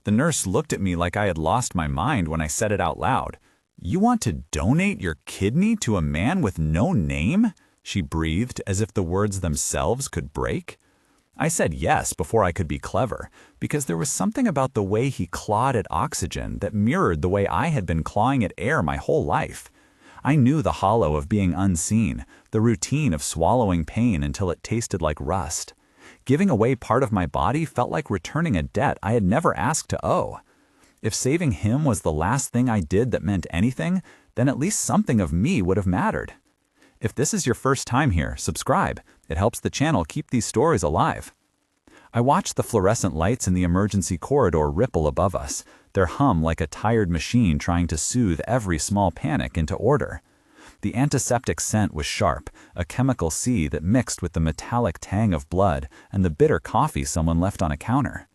The nurse looked at me like I had lost my mind when I said it out loud. "You want to donate your kidney to a man with no name?" she breathed, as if the words themselves could break. I said yes before I could be clever, because there was something about the way he clawed at oxygen that mirrored the way I had been clawing at air my whole life. I knew the hollow of being unseen, the routine of swallowing pain until it tasted like rust. Giving away part of my body felt like returning a debt I had never asked to owe. If saving him was the last thing I did that meant anything, then at least something of me would have mattered. If this is your first time here, subscribe. It helps the channel keep these stories alive. I watched the fluorescent lights in the emergency corridor ripple above us, their hum like a tired machine trying to soothe every small panic into order. The antiseptic scent was sharp, a chemical sea that mixed with the metallic tang of blood and the bitter coffee someone left on a counter.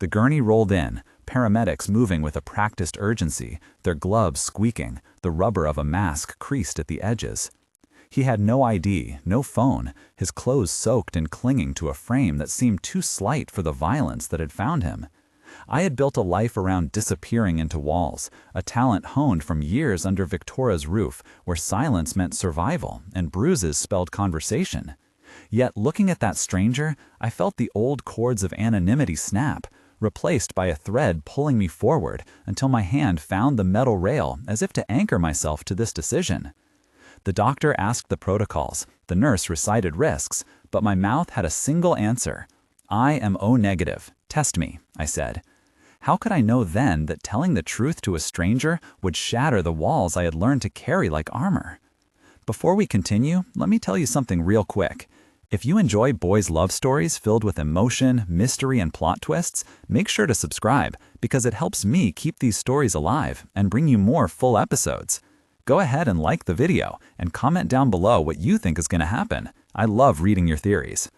The gurney rolled in, paramedics moving with a practiced urgency, their gloves squeaking, the rubber of a mask creased at the edges. He had no ID, no phone, his clothes soaked and clinging to a frame that seemed too slight for the violence that had found him. I had built a life around disappearing into walls, a talent honed from years under Victoria's roof, where silence meant survival and bruises spelled conversation. Yet looking at that stranger, I felt the old cords of anonymity snap, replaced by a thread pulling me forward until my hand found the metal rail as if to anchor myself to this decision. The doctor asked the protocols, the nurse recited risks, but my mouth had a single answer. "I am O negative. Test me," I said. How could I know then that telling the truth to a stranger would shatter the walls I had learned to carry like armor? Before we continue, let me tell you something real quick. If you enjoy boys' love stories filled with emotion, mystery, and plot twists, make sure to subscribe because it helps me keep these stories alive and bring you more full episodes. Go ahead and like the video and comment down below what you think is going to happen. I love reading your theories.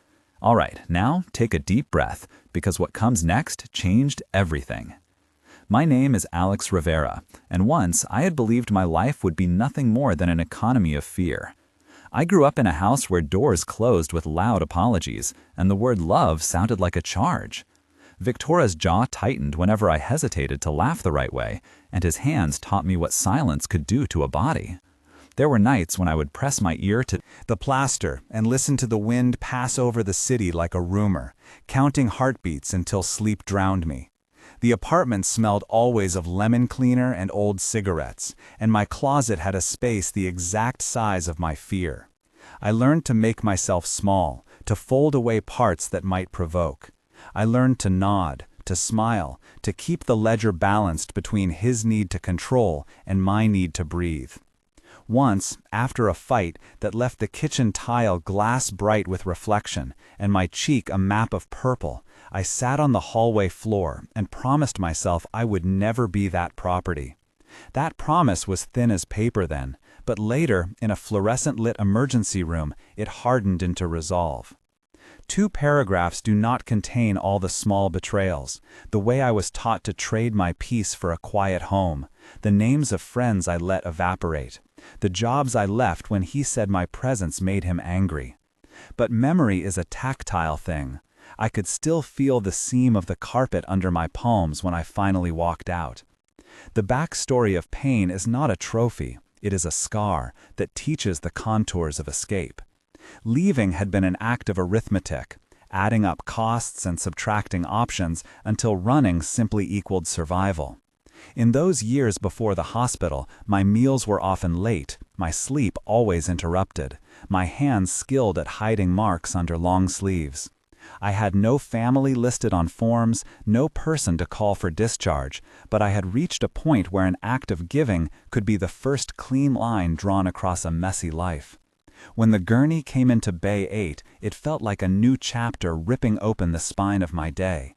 All right, now take a deep breath because what comes next changed everything. My name is Alex Rivera, and once I had believed my life would be nothing more than an economy of fear. I grew up in a house where doors closed with loud apologies, and the word love sounded like a charge. Victoria's jaw tightened whenever I hesitated to laugh the right way, and his hands taught me what silence could do to a body. There were nights when I would press my ear to the plaster and listen to the wind pass over the city like a rumor, counting heartbeats until sleep drowned me. The apartment smelled always of lemon cleaner and old cigarettes, and my closet had a space the exact size of my fear. I learned to make myself small, to fold away parts that might provoke. I learned to nod, to smile, to keep the ledger balanced between his need to control and my need to breathe. Once, after a fight that left the kitchen tile glass bright with reflection and my cheek a map of purple, I sat on the hallway floor and promised myself I would never be that property. That promise was thin as paper then, but later, in a fluorescent-lit emergency room, it hardened into resolve. 2 paragraphs do not contain all the small betrayals, the way I was taught to trade my peace for a quiet home, the names of friends I let evaporate, the jobs I left when he said my presence made him angry. But memory is a tactile thing. I could still feel the seam of the carpet under my palms when I finally walked out. The backstory of pain is not a trophy, it is a scar that teaches the contours of escape. Leaving had been an act of arithmetic, adding up costs and subtracting options until running simply equaled survival. In those years before the hospital, my meals were often late, my sleep always interrupted, my hands skilled at hiding marks under long sleeves. I had no family listed on forms, no person to call for discharge, but I had reached a point where an act of giving could be the first clean line drawn across a messy life. When the gurney came into Bay 8, it felt like a new chapter ripping open the spine of my day.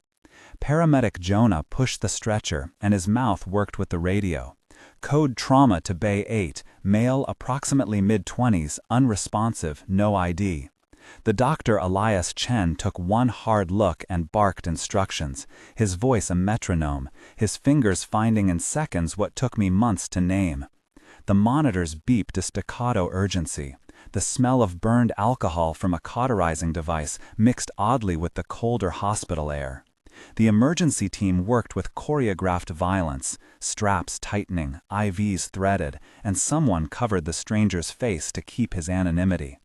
Paramedic Jonah pushed the stretcher, and his mouth worked with the radio. Code trauma to Bay 8, male approximately mid-20s, unresponsive, no ID. The doctor Elias Chen took one hard look and barked instructions, his voice a metronome, his fingers finding in seconds what took me months to name. The monitors beeped a staccato urgency. The smell of burned alcohol from a cauterizing device mixed oddly with the colder hospital air. The emergency team worked with choreographed violence, straps tightening, IVs threaded, and someone covered the stranger's face to keep his anonymity.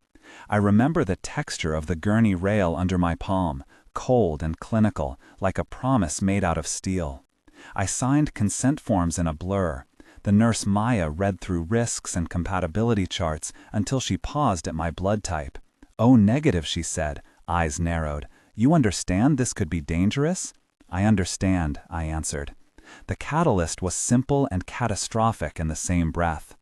I remember the texture of the gurney rail under my palm, cold and clinical, like a promise made out of steel. I signed consent forms in a blur. The nurse Maya read through risks and compatibility charts until she paused at my blood type. "Oh, negative," she said, eyes narrowed. "You understand this could be dangerous?" "I understand," I answered. The catalyst was simple and catastrophic in the same breath.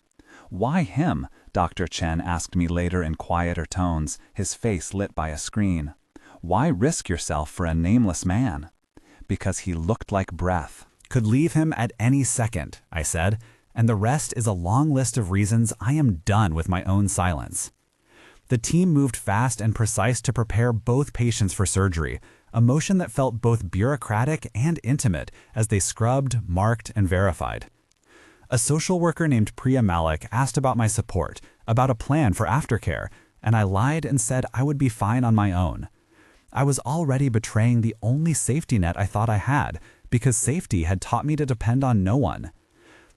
"Why him?" Dr. Chen asked me later in quieter tones, his face lit by a screen. "Why risk yourself for a nameless man?" "Because he looked like breath." Could leave him at any second, I said, and the rest is a long list of reasons I am done with my own silence. The team moved fast and precise to prepare both patients for surgery, a motion that felt both bureaucratic and intimate as they scrubbed, marked, and verified. A social worker named Priya Malik asked about my support, about a plan for aftercare, and I lied and said I would be fine on my own. I was already betraying the only safety net I thought I had, because safety had taught me to depend on no one.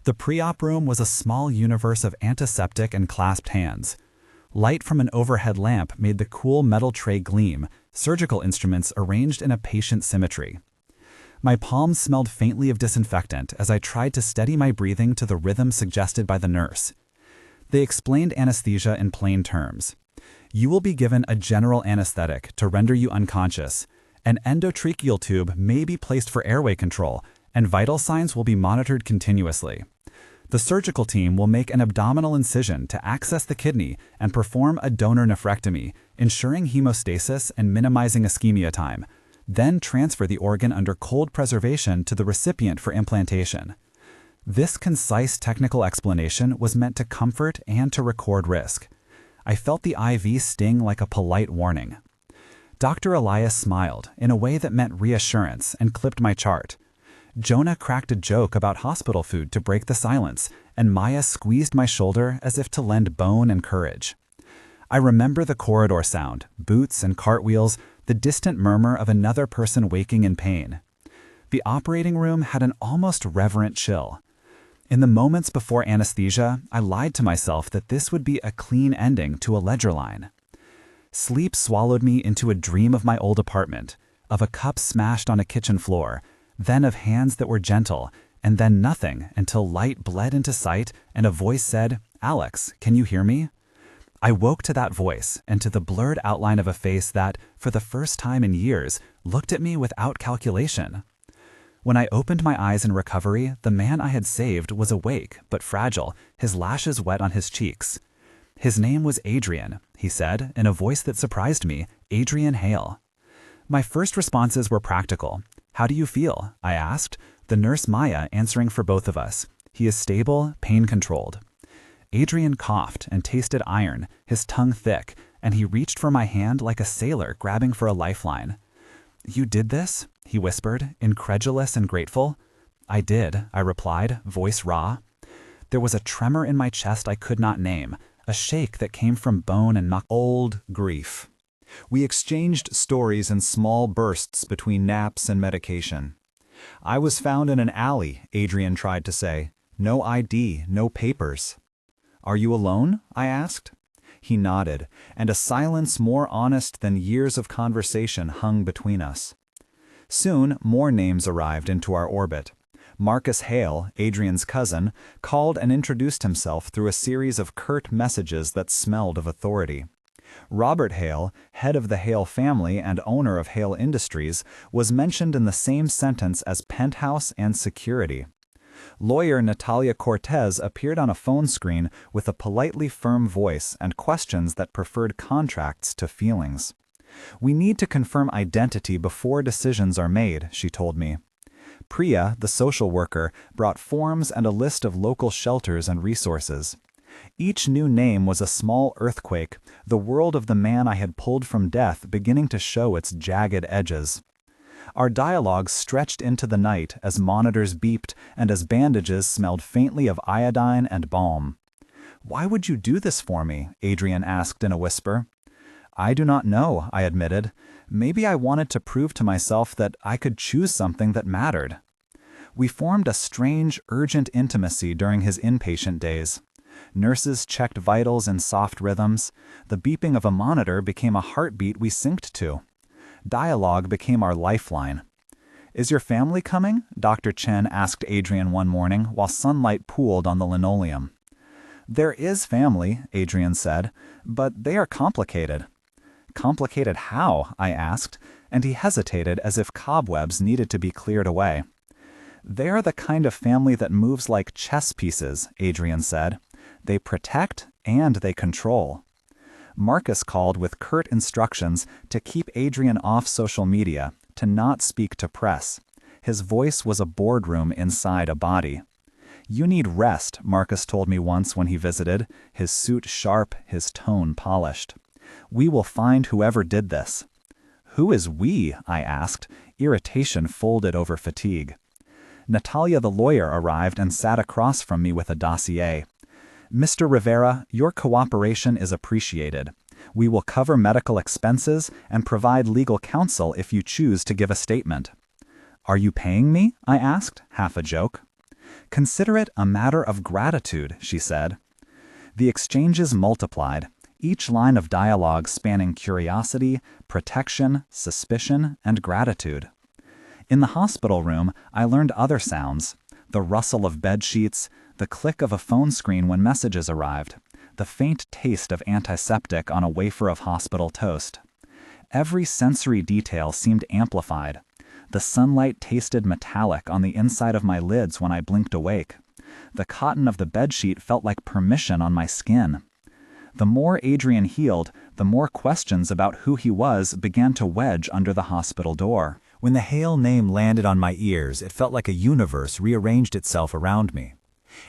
The pre-op room was a small universe of antiseptic and clasped hands. Light from an overhead lamp made the cool metal tray gleam, surgical instruments arranged in a patient symmetry. My palms smelled faintly of disinfectant as I tried to steady my breathing to the rhythm suggested by the nurse. They explained anesthesia in plain terms. You will be given a general anesthetic to render you unconscious. An endotracheal tube may be placed for airway control, and vital signs will be monitored continuously. The surgical team will make an abdominal incision to access the kidney and perform a donor nephrectomy, ensuring hemostasis and minimizing ischemia time, then transfer the organ under cold preservation to the recipient for implantation. This concise technical explanation was meant to comfort and to record risk. I felt the IV sting like a polite warning. Dr. Elias smiled in a way that meant reassurance and clipped my chart. Jonah cracked a joke about hospital food to break the silence, and Maya squeezed my shoulder as if to lend bone and courage. I remember the corridor sound, boots and cartwheels, the distant murmur of another person waking in pain. The operating room had an almost reverent chill. In the moments before anesthesia, I lied to myself that this would be a clean ending to a ledger line. Sleep swallowed me into a dream of my old apartment, of a cup smashed on a kitchen floor, then of hands that were gentle, and then nothing until light bled into sight and a voice said, "Alex, can you hear me?" I woke to that voice and to the blurred outline of a face that, for the first time in years, looked at me without calculation. When I opened my eyes in recovery, the man I had saved was awake but fragile, his lashes wet on his cheeks. His name was Adrian, he said, in a voice that surprised me, Adrian Hale. My first responses were practical. "How do you feel?" I asked, the nurse Maya answering for both of us. "He is stable, pain-controlled." Adrian coughed and tasted iron, his tongue thick, and he reached for my hand like a sailor grabbing for a lifeline. "You did this?" he whispered, incredulous and grateful. "I did," I replied, voice raw. There was a tremor in my chest I could not name, a shake that came from bone and old grief. We exchanged stories in small bursts between naps and medication. "I was found in an alley," Adrian tried to say. "No ID, no papers." "Are you alone?" I asked. He nodded, and a silence more honest than years of conversation hung between us. Soon, more names arrived into our orbit. Marcus Hale, Adrian's cousin, called and introduced himself through a series of curt messages that smelled of authority. Robert Hale, head of the Hale family and owner of Hale Industries, was mentioned in the same sentence as penthouse and security. Lawyer Natalia Cortez appeared on a phone screen with a politely firm voice and questions that preferred contracts to feelings. "We need to confirm identity before decisions are made," she told me. Priya, the social worker, brought forms and a list of local shelters and resources. Each new name was a small earthquake, the world of the man I had pulled from death beginning to show its jagged edges. Our dialogue stretched into the night as monitors beeped and as bandages smelled faintly of iodine and balm. "Why would you do this for me?" Adrian asked in a whisper. "I do not know," I admitted. Maybe I wanted to prove to myself that I could choose something that mattered. We formed a strange, urgent intimacy during his inpatient days. Nurses checked vitals in soft rhythms. The beeping of a monitor became a heartbeat we synced to. Dialogue became our lifeline. "Is your family coming?" Dr. Chen asked Adrian one morning while sunlight pooled on the linoleum. "There is family," Adrian said, "but they are complicated." "Complicated how?" I asked, and he hesitated as if cobwebs needed to be cleared away. "They are the kind of family that moves like chess pieces," Adrian said. "They protect and they control." Marcus called with curt instructions to keep Adrian off social media, to not speak to press. His voice was a boardroom inside a body. "You need rest," Marcus told me once when he visited, his suit sharp, his tone polished. "We will find whoever did this." "Who is we?" I asked, irritation folded over fatigue. Natalia the lawyer arrived and sat across from me with a dossier. "Mr. Rivera, your cooperation is appreciated. We will cover medical expenses and provide legal counsel if you choose to give a statement." "Are you paying me?" I asked, half a joke. "Consider it a matter of gratitude," she said. The exchanges multiplied, each line of dialogue spanning curiosity, protection, suspicion, and gratitude. In the hospital room, I learned other sounds: the rustle of bed sheets, the click of a phone screen when messages arrived, the faint taste of antiseptic on a wafer of hospital toast. Every sensory detail seemed amplified. The sunlight tasted metallic on the inside of my lids when I blinked awake. The cotton of the bedsheet felt like permission on my skin. The more Adrian healed, the more questions about who he was began to wedge under the hospital door. When the Hale name landed on my ears, it felt like a universe rearranged itself around me.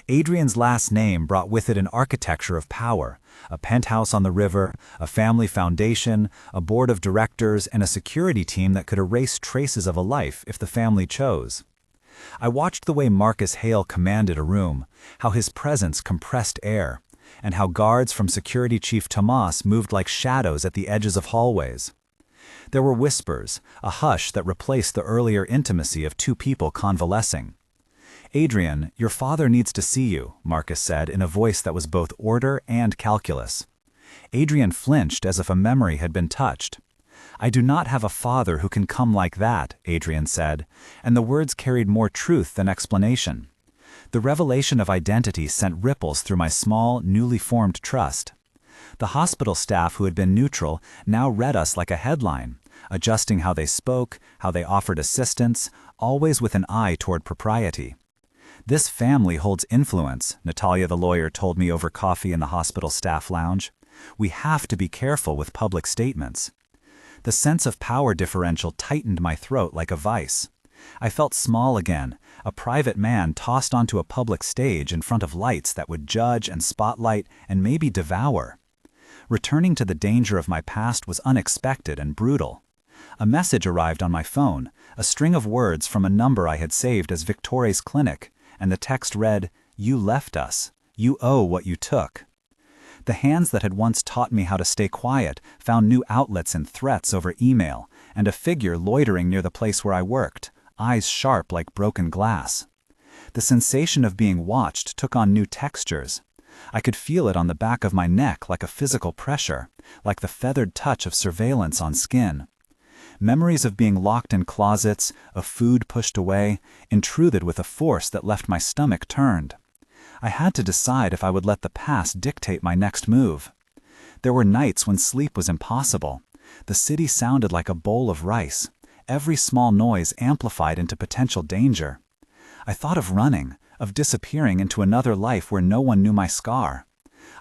Adrian's last name brought with it an architecture of power: a penthouse on the river, a family foundation, a board of directors, and a security team that could erase traces of a life if the family chose. I watched the way Marcus Hale commanded a room, how his presence compressed air, and how guards from Security Chief Tomas moved like shadows at the edges of hallways. There were whispers, a hush that replaced the earlier intimacy of two people convalescing. "Adrian, your father needs to see you," Marcus said in a voice that was both order and calculus. Adrian flinched as if a memory had been touched. "I do not have a father who can come like that," Adrian said, and the words carried more truth than explanation. The revelation of identity sent ripples through my small, newly formed trust. The hospital staff who had been neutral now read us like a headline, adjusting how they spoke, how they offered assistance, always with an eye toward propriety. "This family holds influence," Natalia the lawyer told me over coffee in the hospital staff lounge. "We have to be careful with public statements." The sense of power differential tightened my throat like a vice. I felt small again, a private man tossed onto a public stage in front of lights that would judge and spotlight and maybe devour. Returning to the danger of my past was unexpected and brutal. A message arrived on my phone, a string of words from a number I had saved as Victoria's Clinic, and the text read, "You left us. You owe what you took." The hands that had once taught me how to stay quiet found new outlets in threats over email, and a figure loitering near the place where I worked, eyes sharp like broken glass. The sensation of being watched took on new textures. I could feel it on the back of my neck like a physical pressure, like the feathered touch of surveillance on skin. Memories of being locked in closets, of food pushed away, intruded with a force that left my stomach turned. I had to decide if I would let the past dictate my next move. There were nights when sleep was impossible. The city sounded like a bowl of rice, every small noise amplified into potential danger. I thought of running, of disappearing into another life where no one knew my scar.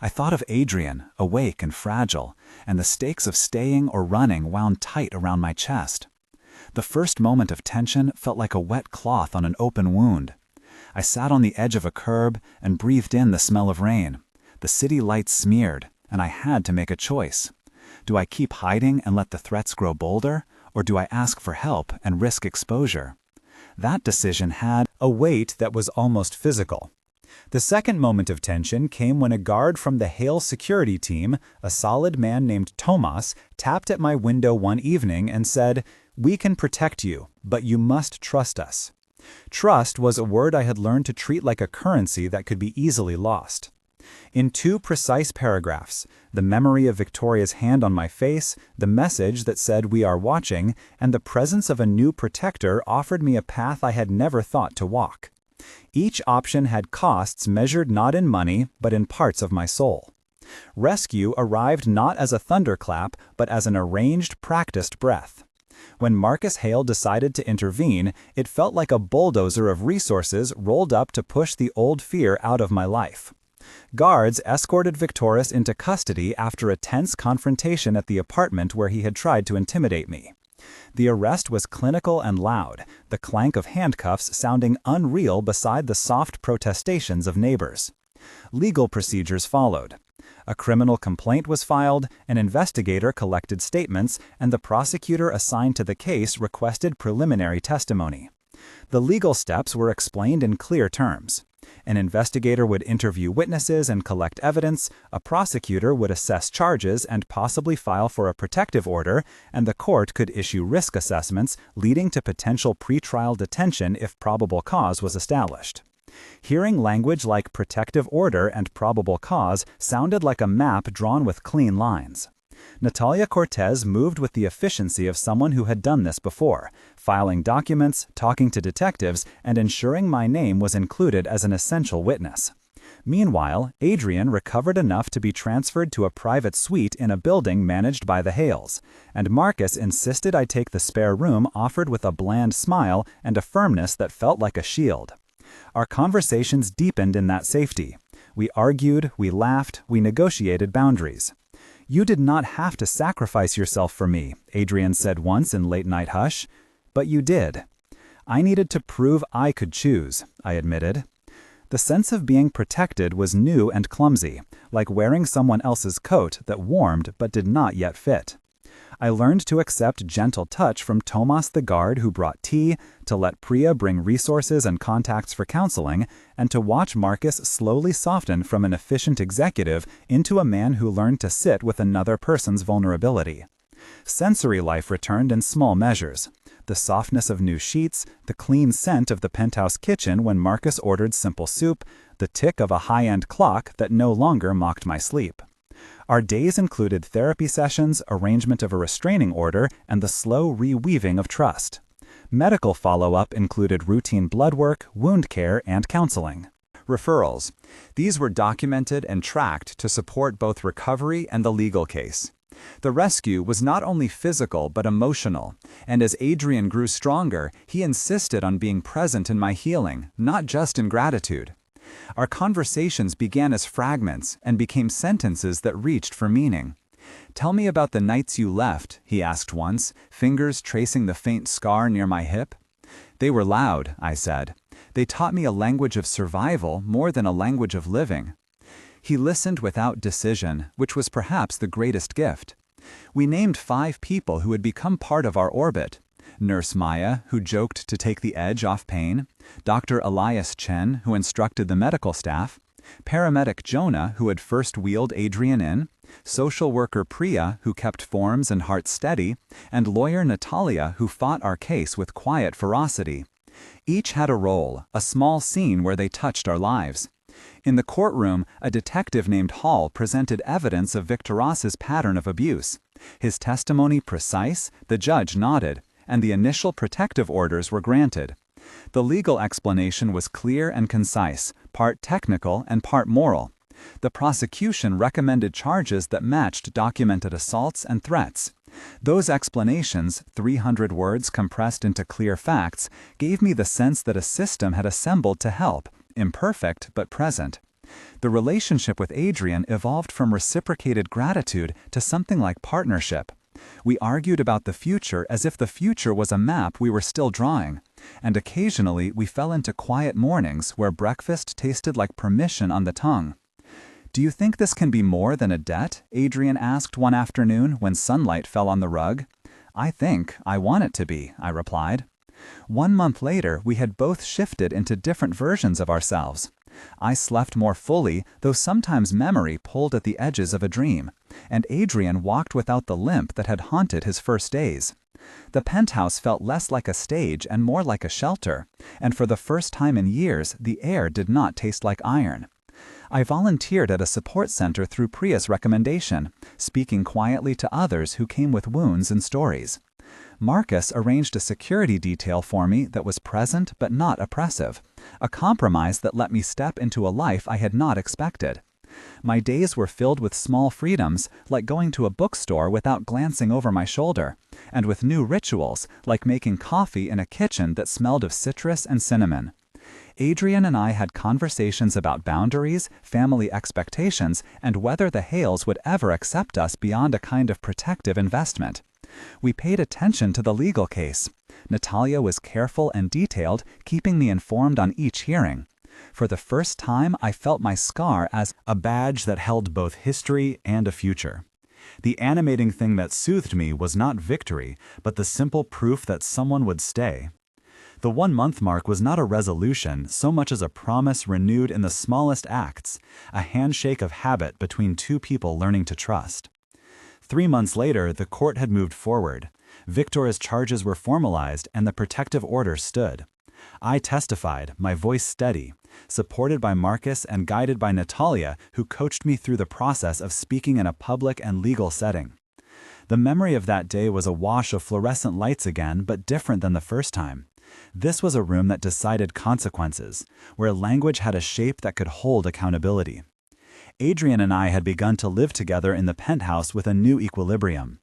I thought of Adrian, awake and fragile, and the stakes of staying or running wound tight around my chest. The first moment of tension felt like a wet cloth on an open wound. I sat on the edge of a curb and breathed in the smell of rain. The city lights smeared, and I had to make a choice. Do I keep hiding and let the threats grow bolder, or do I ask for help and risk exposure? That decision had a weight that was almost physical. The second moment of tension came when a guard from the Hale security team, a solid man named Tomas, tapped at my window one evening and said, "We can protect you, but you must trust us." Trust was a word I had learned to treat like a currency that could be easily lost. In 2 precise paragraphs, the memory of Victoria's hand on my face, the message that said "we are watching," and the presence of a new protector offered me a path I had never thought to walk. Each option had costs measured not in money, but in parts of my soul. Rescue arrived not as a thunderclap, but as an arranged, practiced breath. When Marcus Hale decided to intervene, it felt like a bulldozer of resources rolled up to push the old fear out of my life. Guards escorted Victoris into custody after a tense confrontation at the apartment where he had tried to intimidate me. The arrest was clinical and loud, the clank of handcuffs sounding unreal beside the soft protestations of neighbors. Legal procedures followed. A criminal complaint was filed, an investigator collected statements, and the prosecutor assigned to the case requested preliminary testimony. The legal steps were explained in clear terms. An investigator would interview witnesses and collect evidence, a prosecutor would assess charges and possibly file for a protective order, and the court could issue risk assessments leading to potential pretrial detention if probable cause was established. Hearing language like protective order and probable cause sounded like a map drawn with clean lines. Natalia Cortez moved with the efficiency of someone who had done this before, filing documents, talking to detectives, and ensuring my name was included as an essential witness. Meanwhile, Adrian recovered enough to be transferred to a private suite in a building managed by the Hales, and Marcus insisted I take the spare room offered with a bland smile and a firmness that felt like a shield. Our conversations deepened in that safety. We argued, we laughed, we negotiated boundaries. "You did not have to sacrifice yourself for me," Adrian said once in late-night hush. "But you did." "I needed to prove I could choose," I admitted. The sense of being protected was new and clumsy, like wearing someone else's coat that warmed but did not yet fit. I learned to accept gentle touch from Tomas the guard who brought tea, to let Priya bring resources and contacts for counseling, and to watch Marcus slowly soften from an efficient executive into a man who learned to sit with another person's vulnerability. Sensory life returned in small measures. The softness of new sheets, the clean scent of the penthouse kitchen when Marcus ordered simple soup, the tick of a high-end clock that no longer mocked my sleep. Our days included therapy sessions, arrangement of a restraining order, and the slow reweaving of trust. Medical follow-up included routine blood work, wound care, and counseling. Referrals. These were documented and tracked to support both recovery and the legal case. The rescue was not only physical but emotional, and as Adrian grew stronger, he insisted on being present in my healing, not just in gratitude. Our conversations began as fragments and became sentences that reached for meaning. "Tell me about the nights you left," he asked once, fingers tracing the faint scar near my hip. "They were loud," I said. "They taught me a language of survival more than a language of living." He listened without decision, which was perhaps the greatest gift. We named 5 people who had become part of our orbit. Nurse Maya, who joked to take the edge off pain, Dr. Elias Chen, who instructed the medical staff, paramedic Jonah, who had first wheeled Adrian in, social worker Priya, who kept forms and hearts steady, and lawyer Natalia, who fought our case with quiet ferocity. Each had a role, a small scene where they touched our lives. In the courtroom, a detective named Hall presented evidence of Victoras's pattern of abuse. His testimony precise, the judge nodded, and the initial protective orders were granted. The legal explanation was clear and concise, part technical and part moral. The prosecution recommended charges that matched documented assaults and threats. Those explanations, 300 words compressed into clear facts, gave me the sense that a system had assembled to help, imperfect but present. The relationship with Adrian evolved from reciprocated gratitude to something like partnership. We argued about the future as if the future was a map we were still drawing, and occasionally we fell into quiet mornings where breakfast tasted like permission on the tongue. "Do you think this can be more than a debt?" Adrian asked one afternoon when sunlight fell on the rug. I want it to be," I replied. 1 month later, we had both shifted into different versions of ourselves. I slept more fully, though sometimes memory pulled at the edges of a dream, and Adrian walked without the limp that had haunted his first days. The penthouse felt less like a stage and more like a shelter, and for the first time in years, the air did not taste like iron. I volunteered at a support center through Priya's recommendation, speaking quietly to others who came with wounds and stories. Marcus arranged a security detail for me that was present but not oppressive, a compromise that let me step into a life I had not expected. My days were filled with small freedoms, like going to a bookstore without glancing over my shoulder, and with new rituals, like making coffee in a kitchen that smelled of citrus and cinnamon. Adrian and I had conversations about boundaries, family expectations, and whether the Hales would ever accept us beyond a kind of protective investment. We paid attention to the legal case. Natalia was careful and detailed, keeping me informed on each hearing. For the first time, I felt my scar as a badge that held both history and a future. The animating thing that soothed me was not victory, but the simple proof that someone would stay. The 1-month mark was not a resolution so much as a promise renewed in the smallest acts, a handshake of habit between two people learning to trust. 3 months later, the court had moved forward. Victoria's charges were formalized and the protective order stood. I testified, my voice steady, supported by Marcus and guided by Natalia, who coached me through the process of speaking in a public and legal setting. The memory of that day was a wash of fluorescent lights again, but different than the first time. This was a room that decided consequences, where language had a shape that could hold accountability. Adrian and I had begun to live together in the penthouse with a new equilibrium.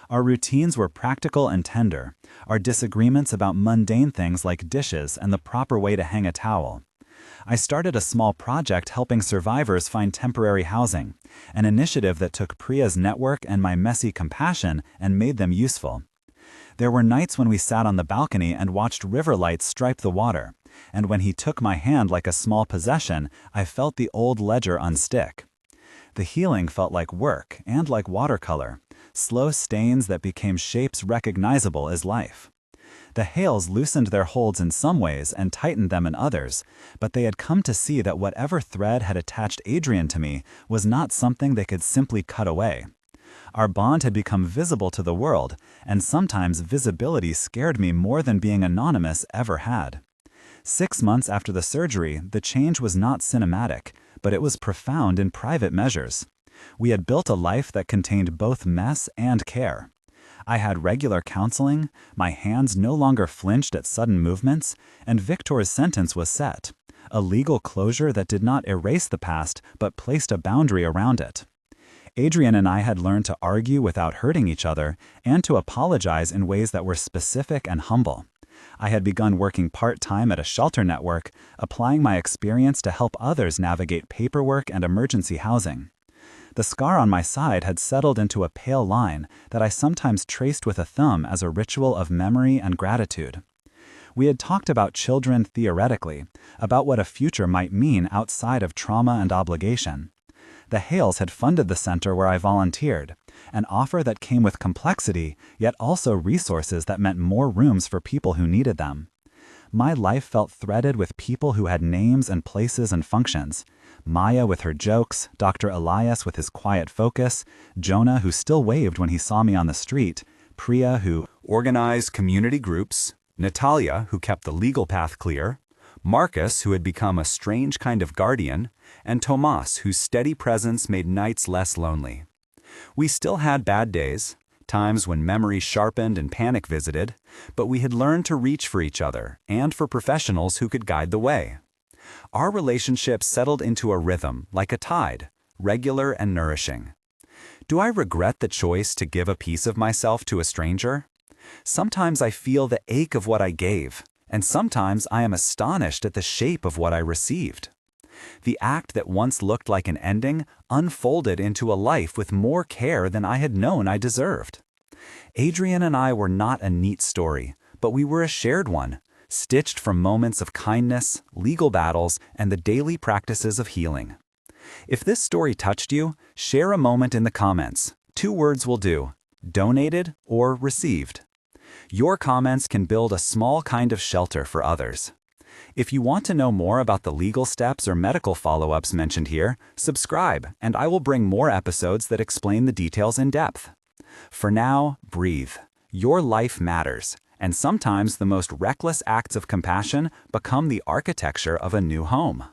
Our routines were practical and tender, our disagreements about mundane things like dishes and the proper way to hang a towel. I started a small project helping survivors find temporary housing, an initiative that took Priya's network and my messy compassion and made them useful. There were nights when we sat on the balcony and watched river lights stripe the water, and when he took my hand like a small possession, I felt the old ledger unstick. The healing felt like work and like watercolor, slow stains that became shapes recognizable as life. The Hales loosened their holds in some ways and tightened them in others, but they had come to see that whatever thread had attached Adrian to me was not something they could simply cut away. Our bond had become visible to the world, and sometimes visibility scared me more than being anonymous ever had. 6 months after the surgery, the change was not cinematic, but it was profound in private measures. We had built a life that contained both mess and care. I had regular counseling, my hands no longer flinched at sudden movements, and Victor's sentence was set, a legal closure that did not erase the past but placed a boundary around it. Adrian and I had learned to argue without hurting each other and to apologize in ways that were specific and humble. I had begun working part-time at a shelter network, applying my experience to help others navigate paperwork and emergency housing. The scar on my side had settled into a pale line that I sometimes traced with a thumb as a ritual of memory and gratitude. We had talked about children theoretically, about what a future might mean outside of trauma and obligation. The Hales had funded the center where I volunteered, an offer that came with complexity, yet also resources that meant more rooms for people who needed them. My life felt threaded with people who had names and places and functions. Maya with her jokes, Dr. Elias with his quiet focus, Jonah who still waved when he saw me on the street, Priya who organized community groups, Natalia who kept the legal path clear, Marcus who had become a strange kind of guardian, and Tomas whose steady presence made nights less lonely. We still had bad days, times when memory sharpened and panic visited, but we had learned to reach for each other and for professionals who could guide the way. Our relationship settled into a rhythm, like a tide, regular and nourishing. Do I regret the choice to give a piece of myself to a stranger? Sometimes I feel the ache of what I gave, and sometimes I am astonished at the shape of what I received. The act that once looked like an ending unfolded into a life with more care than I had known I deserved. Adrian and I were not a neat story, but we were a shared one, stitched from moments of kindness, legal battles, and the daily practices of healing. If this story touched you, share a moment in the comments. 2 words will do: donated or received. Your comments can build a small kind of shelter for others. If you want to know more about the legal steps or medical follow-ups mentioned here, subscribe, and I will bring more episodes that explain the details in depth. For now, breathe. Your life matters, and sometimes the most reckless acts of compassion become the architecture of a new home.